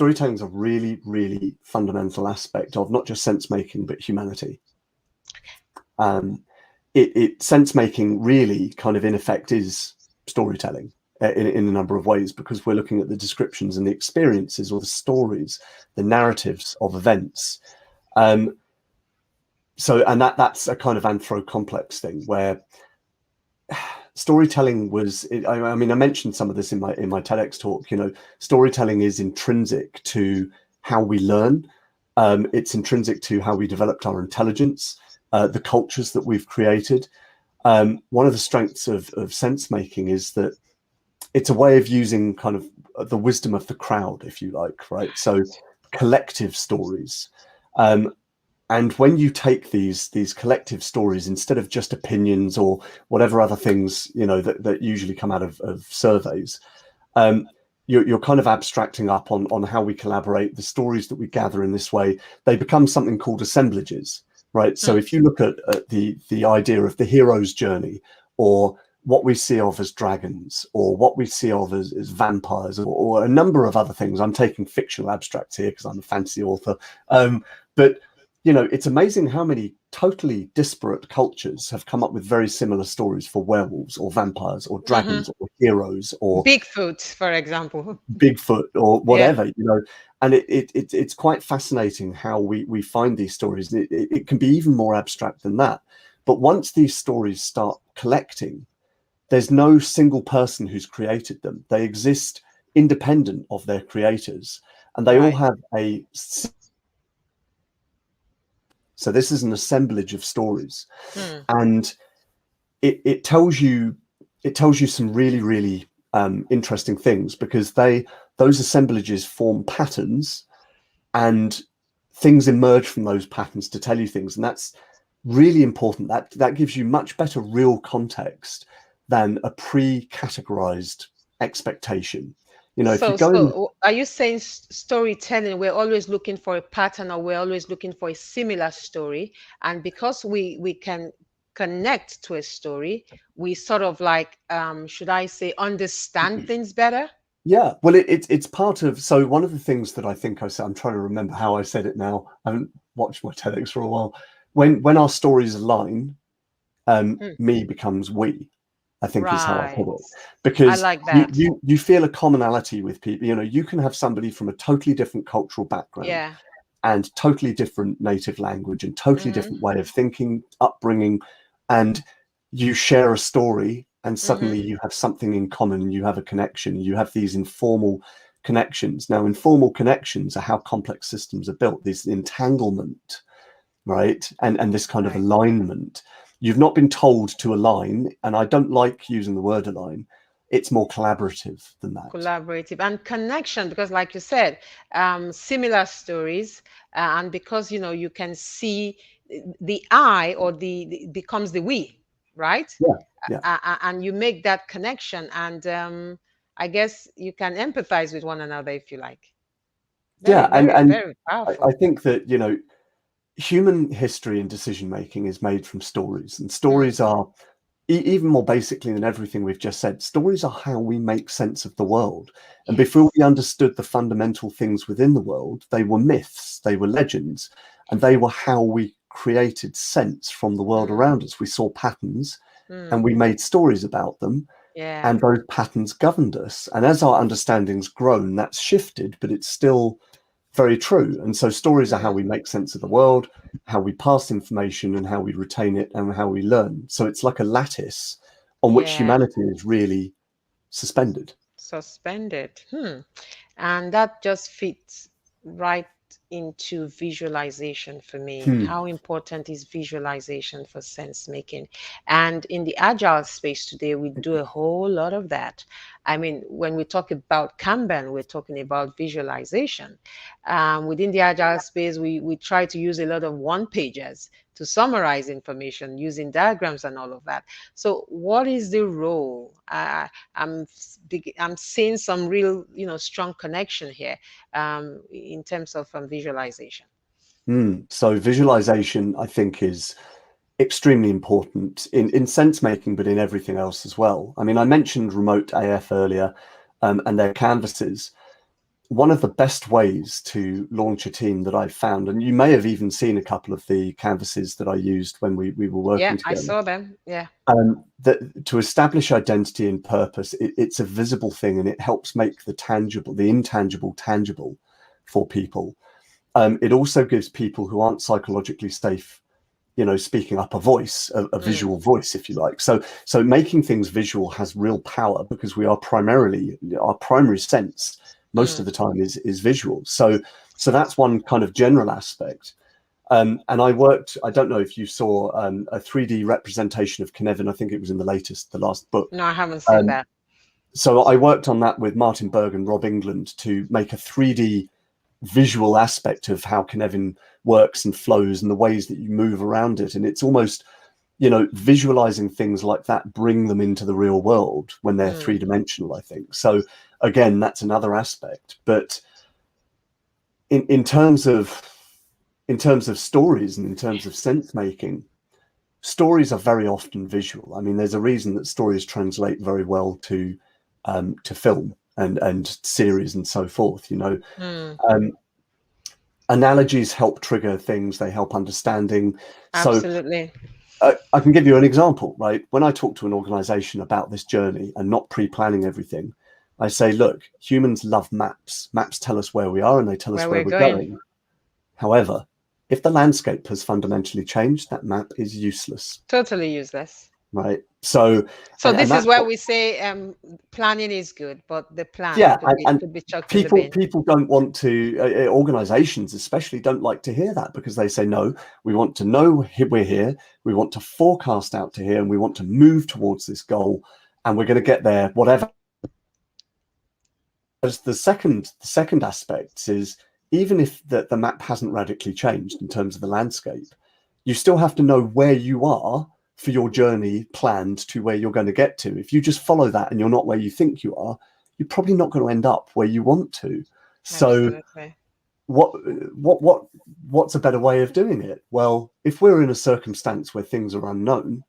a really, really fundamental aspect of not just sense making but humanity. Um, sense making really kind of in effect is storytelling in a number of ways, because we're looking at the descriptions and the experiences or the stories, the narratives of events. Um, and that's a kind of anthro-complex thing where storytelling was. I mean, I mentioned some of this in my TEDx talk. Storytelling is intrinsic to how we learn. It's intrinsic to how we developed our intelligence, the cultures that we've created. One of the strengths of sense making is that it's a way of using kind of the wisdom of the crowd, if you like, right? So collective stories. And when you take these collective stories, instead of just opinions or whatever other things that usually come out of surveys, you're kind of abstracting up on how we collaborate. The stories that we gather in this way, they become something called assemblages, right? So if you look at the idea of the hero's journey, or what we see of as dragons, or what we see of as vampires, or a number of other things. I'm taking fictional abstracts here because I'm a fantasy author, but it's amazing how many totally disparate cultures have come up with very similar stories for werewolves or vampires or Hmm. dragons or heroes or Bigfoot, for example. Bigfoot or Yeah. whatever, and it's quite fascinating how we find these stories. It can be even more abstract than that. But once these stories start collecting, there's no single person who's created them. They exist independent of their creators, and they all Right. have so this is an assemblage of stories, Hmm. and it tells you some really, really interesting things, because those assemblages form patterns, and things emerge from those patterns to tell you things. And that's really important. That gives you much better real context than a pre-categorized expectation. If you So, go in, are you saying storytelling, we're always looking for a pattern, or we're always looking for a similar story? And because we can connect to a story, we sort of like, should I say, understand things better? yeah, well, it's part of. So one of the things that I think I said, I'm trying to remember how I said it now. I haven't watched my TEDx for a while. When our stories align, Mm, me becomes we, I think is how I right. put it. I Because like you that. you you feel a commonality with people. You can have somebody from a totally different cultural background Yeah. and totally different native language and totally Mm-hmm. different way of thinking, upbringing, and you share a story, and Mm-hmm. suddenly you have something in common, you have a connection, you have these informal connections. Now, informal connections are how complex systems are built, this entanglement, right? And this kind of Right. alignment. You've not been told to align, and I don't like using the word align. It's more collaborative than that. Collaborative and connection, because like you said, similar stories, and because you can see the I, or the becomes the we, right? Yeah, yeah, And you make that connection, and I guess you can empathize with one another, if you like. Very, yeah. And very, and very I powerful. think that human history and decision making is made from stories, and Mm, stories are even more basically than everything we've just said. Stories are how we make sense of the world. And before yes. we understood the fundamental things within the world, they were myths, they were legends, and they were how we created sense from the world Mm, around us. We saw patterns and mm, we made stories about them, yeah. and those patterns governed us. And as our understanding's grown, that's shifted, but it's still very true. And so stories are how Mm, we make sense of the world, how we pass information, and how we retain it, and how we learn. So it's like a lattice on which yeah. humanity is really suspended. Suspended. And that just fits right into visualization for me. Hmm. How important is visualization for sense making? And in the agile space today, we do a whole lot of that. I mean, when we talk about Kanban, we're talking about visualization. Within the agile space, we try to use a lot of one pagers to summarize information using diagrams and all of that. So, what is the role? I'm seeing some real, strong connection here, in terms of visualization. So visualization, I think, is extremely important in sense making, but in everything else as well. I mean, I mentioned remote AF earlier, and their canvases. One of the best ways to launch a team that I've found, and you may have even seen a couple of the canvases that I used when we were Yeah, working I together, saw them. Yeah. that to establish identity and purpose, it's a visible thing, and it helps make the intangible tangible for people. It also gives people who aren't psychologically safe, speaking up, a voice, a Mm, visual voice, if you like. So making things visual has real power, because we are primarily, our primary sense most of mm. the time is visual. So that's one kind of general aspect. And I don't know if you saw a 3D representation of Cynefin. I think it was in the last book. No, I haven't seen Um, that. so I worked on that with Martin Berg and Rob England to make a 3D visual aspect of how Cynefin works and flows and the ways that you move around it. And it's almost, visualizing things like that bring them into the real world when they're Mm, three-dimensional, I think. So again, that's another aspect. But in terms of stories and in terms of sense making, stories are very often visual. I mean, there's a reason that stories translate very well to film and series and so forth. mm. Um, Analogies help trigger things, they help understanding. So Absolutely. I can give you an example, right? When I talk to an organization about this journey and not pre-planning everything, I say, look, humans love maps. Maps tell us where we are and they tell us Where where we're we're going. going. However, if the landscape has fundamentally changed, that map is useless, Totally useless. right? So, So and this is that's where what, we say, planning is good, but the plan yeah, and could be chucked in the people bin. people don't want to, organizations especially don't like to hear that, because they say, no, we want to know we're here, we want to forecast out to here, and we want to move towards this goal, and we're going to get there whatever the second aspect is, even if the map hasn't radically changed in terms of the landscape, you still have to know where you are for your journey planned to where you're going to get to. If you just follow that and you're not where you think you are, you're probably not going to end up where you want to. So Absolutely. what what's a better way of doing it? Well, if we're in a circumstance where things are unknown,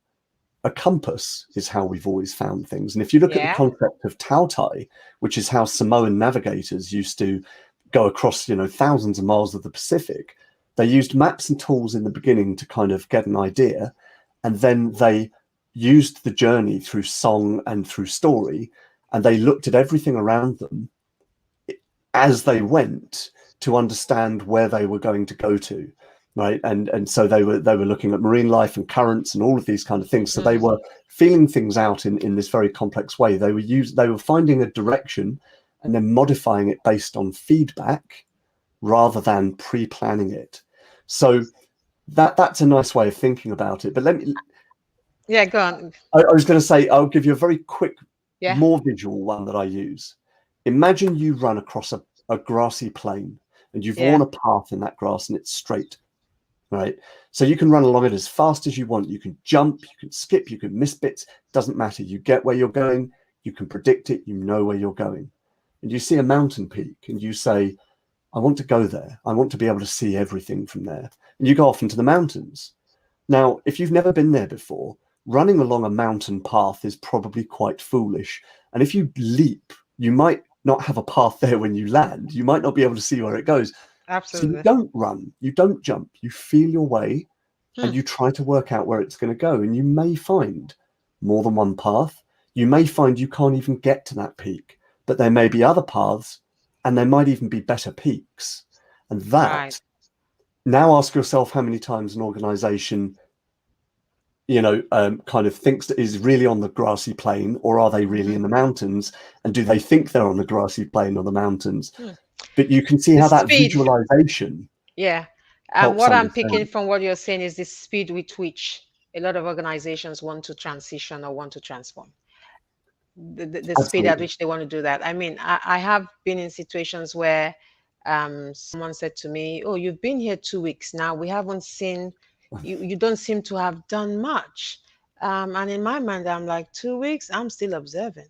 a compass is how we've always found things. And if you look at the Yeah. concept of tautai, which is how Samoan navigators used to go across, thousands of miles of the Pacific, they used maps and tools in the beginning to kind of get an idea, and then they used the journey through song and through story, and they looked at everything around them as they went to understand where they were going to go to, right? And so they were looking at marine life and currents and all of these kind of things. So they Mm. were feeling things out in this very complex way. They were finding a direction and then modifying it based on feedback rather than pre-planning it. So that's a nice way of thinking about it. But Yeah, go on. I was going to say, I'll give you a very quick, Yeah. more visual one that I use. Imagine you run across a grassy plain and you've Yeah. worn a path in that grass and it's straight, right? So you can run along it as fast as you want. You can jump, you can skip, you can miss bits. Doesn't matter. You get where you're going. You can predict it. You know where you're going. And you see a mountain peak and you say, I want to go there. I want to be able to see everything from there. And you go off into the mountains. Now, if you've never been there before, running along a mountain path is probably quite foolish. And if you leap, you might not have a path there when you land. You might not be able to see where it goes. So you Absolutely. don't run, you don't jump, you feel your way Hmm. and you try to work out where it's going to go. And you may find more than one path. You may find you can't even get to that peak, but there may be other paths and there might even be better peaks. And Right. that, now ask yourself how many times an organization kind of thinks that is really on the grassy plain, or are they really Hmm. in the mountains? And do they think they're on the grassy plain or the mountains? Hmm. But you can see The how that speed. visualization Yeah. helps What I'm picking understand. from what you're saying is the speed with which a lot of organizations want to transition or want to transform. The speed at Absolutely. which they want to do that. I mean, I have been in situations where someone said to me, "Oh, you've been here 2 weeks now. We haven't seen you. You don't seem to have done much." And in my mind, I'm like, 2 weeks. I'm still observing.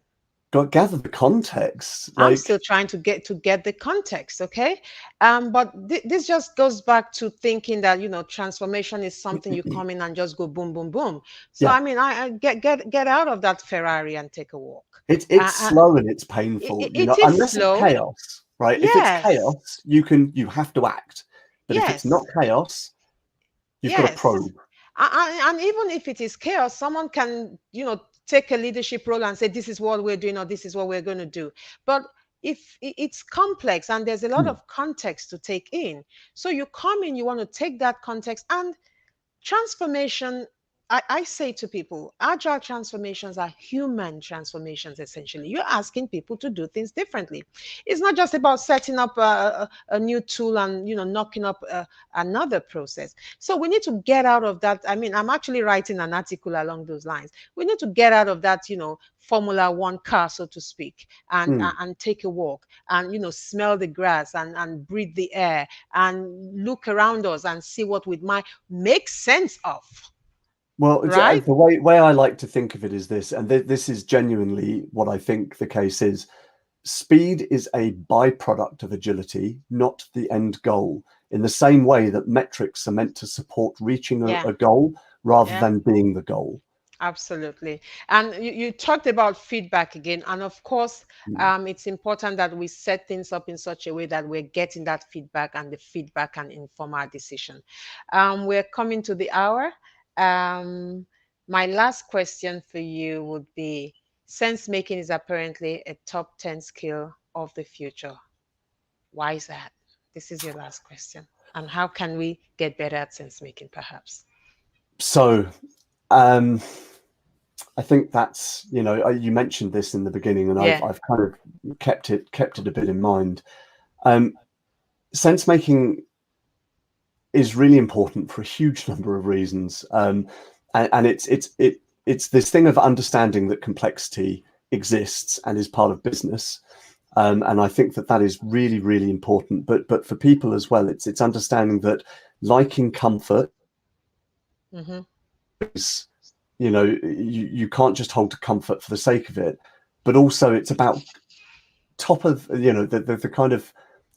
Got to gather the context. I'm still Like, trying to get the context, okay? But this just goes back to thinking that transformation is something you come in and just go boom, boom, boom. So yeah, I mean, I get out of that Ferrari and take a walk. it's Uh, uh, slow and it's it, painful, it is unless it's slow, chaos, right? If it's yes, chaos, you have to act. But if it's not yes, chaos, you've got to yes. probe. And even if it is chaos, someone can take a leadership role and say, this is what we're doing or this is what we're going to do. But if it's complex and there's a lot Hmm. of context to take in, so you come in, you want to take that context. And transformation, I say to people, agile transformations are human transformations. Essentially, you're asking people to do things differently. It's not just about setting up a new tool and knocking up another process. So we need to get out of that. I mean, I'm actually writing an article along those lines. We need to get out of that Formula One car, so to speak, and Hmm. and take a walk and smell the grass and breathe the air and look around us and see what we might make sense of. Well, Right? the way I like to think of it is this, and this is genuinely what I think the case is. Speed is a byproduct of agility, not the end goal, in the same way that metrics are meant to support reaching Yeah. a goal rather Yeah. than being the goal. Absolutely. And you talked about feedback again. And of course, Mm. it's important that we set things up in such a way that we're getting that feedback and the feedback can inform our decision. We're coming to the hour. Um, my last question for you would be, sense making is apparently a top 10 skill of the future. Why is that? This is your last question. And how can we get better at sense making, perhaps? So, um, I think that's you mentioned this in the beginning, and I've Yeah. I've kind of kept it a bit in mind. Um, Sense making is really important for a huge number of reasons, and it's this thing of understanding that complexity exists and is part of business. And I think that that is really, really important. But for people as well, it's understanding that liking comfort Mm-hmm. is, you can't just hold to comfort for the sake of it, but also it's about top of, the kind of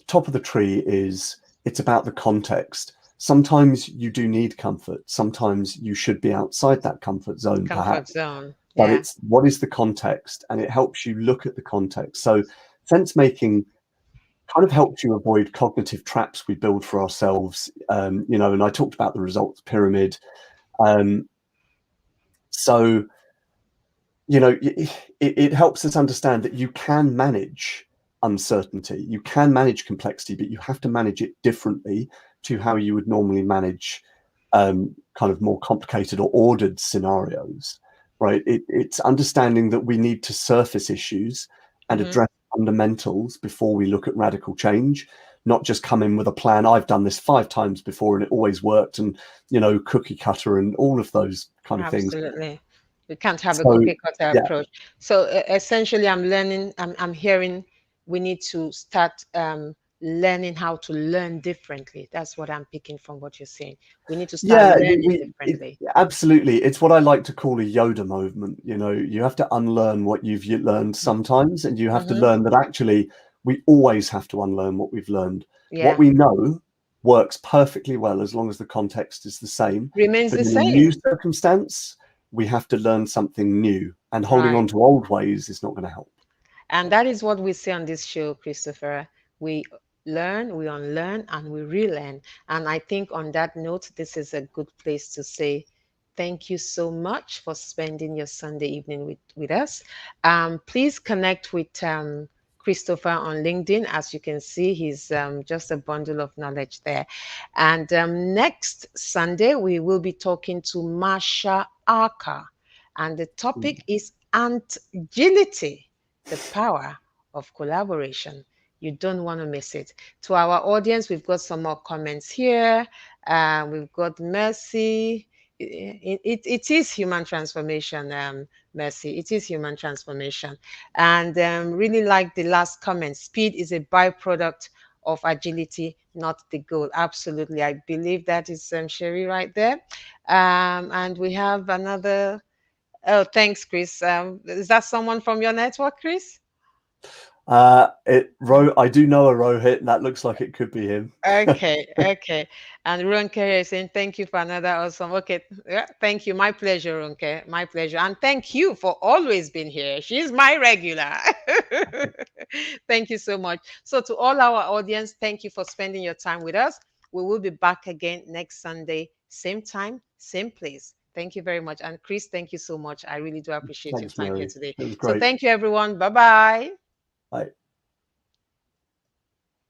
top of the tree is, it's about the context. Sometimes you do need comfort. Sometimes you should be outside that comfort zone, Comfort perhaps. zone. But Yeah. it's what is the context, and it helps you look at the context. So sense making kind of helps you avoid cognitive traps we build for ourselves. And I talked about the results pyramid. Um, so it helps us understand that you can manage uncertainty, you can manage complexity, but you have to manage it differently to how you would normally manage kind of more complicated or ordered scenarios, right? It's understanding that we need to surface issues and Mm-hmm. address fundamentals before we look at radical change, not just come in with a plan. I've done this 5 times before and it always worked, and cookie cutter and all of those kind of things. Absolutely. We can't have a So cookie cutter yeah, approach. So essentially, I'm hearing we need to start learning how to learn differently. That's what I'm picking from what you're saying. We need to start yeah, learning differently. absolutely. It's what I like to call a Yoda movement. You have to unlearn what you've learned sometimes, and you have to Mm-hmm. learn that actually we always have to unlearn what we've learned. What Yeah. we know works perfectly well as long as the context is the same. Remains But the in a new same. circumstance, we have to learn something new, and holding Right. on to old ways is not going to help. And that is what we say on this show, Christopher. We learn, we unlearn, and we relearn. And I think on that note, this is a good place to say thank you so much for spending your Sunday evening with us. Please connect with Christopher on LinkedIn. As you can see, he's just a bundle of knowledge there. And next Sunday, we will be talking to Marsha Arca. And the topic is agility, the power of collaboration. You don't want to miss it. To our audience, we've got some more comments here. We've got Mercy. It is human transformation, Mercy. It is human transformation. And really like the last comment, speed is a byproduct of agility, not the goal. Absolutely. I believe that is Sherry right there. And we have another. Oh, thanks, Chris. Is that someone from your network, Chris? I do know a Rohit, and that looks like it could be him. Okay, okay. And Ronke is saying thank you for another awesome. Okay, yeah, thank you. My pleasure, Ronke. My pleasure. And thank you for always being here. She's my regular. Thank you so much. So to all our audience, thank you for spending your time with us. We will be back again next Sunday, same time, same place. Thank you very much. And Chris, thank you so much. I really do appreciate your Thanks, time here Mary. today. It was So great. thank you, everyone. Bye bye. Bye.